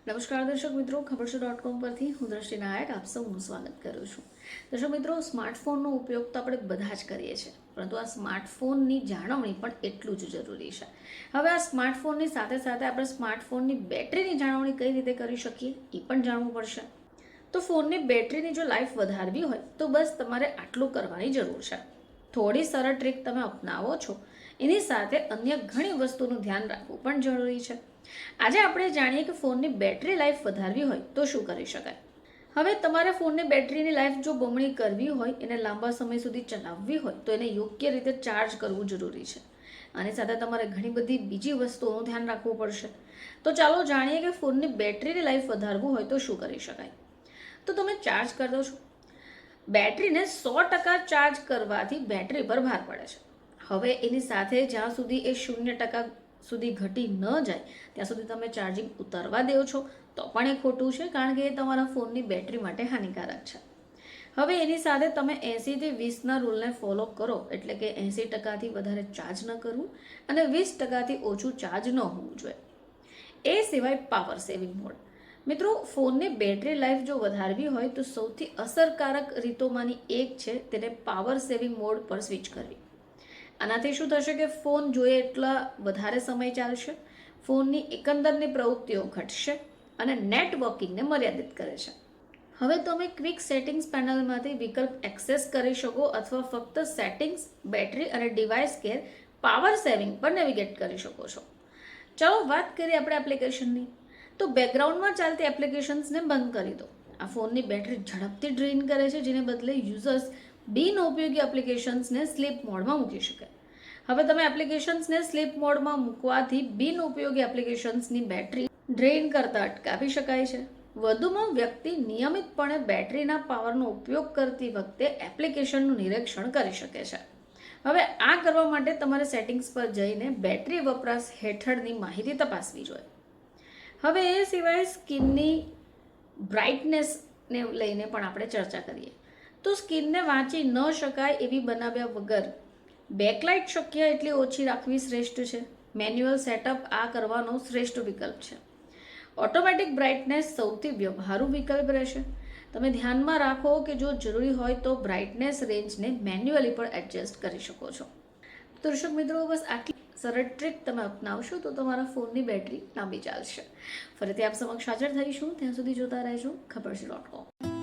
નમસ્કાર દર્શક મિત્રો, ખબરશો.com પરથી હું દ્રષ્ટિ નાયક આપ સૌનું સ્વાગત કરું છું. દર્શક મિત્રો, સ્માર્ટફોનનો ઉપયોગ તો આપણે બધા જ કરીએ છીએ, પરંતુ આ સ્માર્ટફોનની જાળવણી પણ એટલું જ જરૂરી છે. હવે આ સ્માર્ટફોનની સાથે સાથે આપણે સ્માર્ટફોનની બેટરીની જાળવણી કઈ રીતે કરી શકીએ એ પણ જાણવું પડશે. તો ફોનની બેટરીની જો લાઈફ વધારવી હોય તો બસ તમારે આટલું કરવાની જરૂર છે. થોડી સરળ ટ્રીક તમે અપનાવો છો, એની સાથે અન્ય ઘણી વસ્તુનું ધ્યાન રાખવું પણ જરૂરી છે. આજે આપણે જાણીએ કે ફોનની બેટરી લાઈફ વધારવી હોય તો શું કરી શકાય. હવે તમારે ફોનની બેટરીની લાઈફ જો બમણી કરવી હોય, એને લાંબા સમય સુધી ચલાવવી હોય તો એને યોગ્ય રીતે ચાર્જ કરવું જરૂરી છે. આની સાથે તમારે ઘણી બધી બીજી વસ્તુઓનું ધ્યાન રાખવું પડશે. તો ચાલો જાણીએ કે ફોનની બેટરીની લાઈફ વધારવું હોય તો શું કરી શકાય. તો તમે ચાર્જ કરી દો છો. બેટરીને 100% ચાર્જ કરવાથી બેટરી પર ભાર પડે છે. હવે એની સાથે જ્યાં સુધી એ 0% સુધી ઘટી ન જાય ત્યાં સુધી તમે ચાર્જિંગ ઉતારવા દો છો તો પણ એ ખોટું છે, કારણ કે એ તમારા ફોનની બેટરી માટે હાનિકારક છે. હવે એની સાથે તમે 80 થી 20ના રૂલને ફોલો કરો, એટલે કે 80%થી વધારે ચાર્જ ન કરવું અને 20%થી ઓછું ચાર્જ ન હોવું જોઈએ. એ સિવાય પાવર સેવિંગ મોડ. મિત્રો, ફોનની બેટરી લાઈફ જો વધારવી હોય તો સૌથી અસરકારક રીતોમાંની એક છે તેને પાવર સેવિંગ મોડ પર સ્વિચ કરવી. આનાથી શું થશે કે ફોન જોઈએ એટલા વધારે સમય ચાલશે, ફોનની એકંદરની પ્રવૃત્તિઓ ઘટશે અને નેટવર્કિંગને મર્યાદિત કરે છે. હવે તમે ક્વિક સેટિંગ્સ પેનલમાંથી વિકલ્પ એક્સેસ કરી શકો અથવા ફક્ત સેટિંગ્સ, બેટરી અને ડિવાઇસ કેર, પાવર સેવિંગ પર નેવિગેટ કરી શકો છો. ચાલો વાત કરીએ આપણે એપ્લિકેશનની. તો બેકગ્રાઉન્ડમાં ચાલતી એપ્લિકેશન્સને બંધ કરી દો. આ ફોનની બેટરી ઝડપથી ડ્રેઇન કરે છે, જેને બદલે યુઝર્સ બિનઉપયોગી એપ્લિકેશન્સને સ્લીપ મોડમાં મૂકી શકે. હવે તમે એપ્લિકેશન્સને સ્લીપ મોડમાં મૂકવાથી બિનઉપયોગી એપ્લિકેશન્સની બેટરી ડ્રેઇન કરતા અટકાવી શકાય છે. વધુમાં વ્યક્તિ નિયમિતપણે બેટરીના પાવરનો ઉપયોગ કરતી વખતે એપ્લિકેશનનું નિરીક્ષણ કરી શકે છે. હવે આ કરવા માટે તમારે સેટિંગ્સ પર જઈને બેટરી વપરાશ હેઠળની માહિતી તપાસવી જોઈએ. હવે એ સિવાય સ્કિનની બ્રાઇટનેસને લઈને પણ આપણે ચર્ચા કરીએ. તો સ્કિનને વાંચી ન શકાય એવી બનાવ્યા વગર બેકલાઇટ શક્ય એટલી ઓછી રાખવી શ્રેષ્ઠ છે. મેન્યુઅલ સેટઅપ આ કરવાનો શ્રેષ્ઠ વિકલ્પ છે. ઓટોમેટિક બ્રાઇટનેસ સૌથી વ્યવહારુ વિકલ્પ રહેશે. તમે ધ્યાનમાં રાખો કે જો જરૂરી હોય તો બ્રાઇટનેસ રેન્જને મેન્યુઅલી પણ એડજસ્ટ કરી શકો છો. દર્શક મિત્રો, બસ આટલી સરળ ટ્રીક તમે અપનાવશો તો તમારા ફોનની બેટરી લાંબી ચાલશે. ફરીથી આપ સમક્ષ હાજર થઈશું, ત્યાં સુધી જોતા રહેજો ખબરશો.com.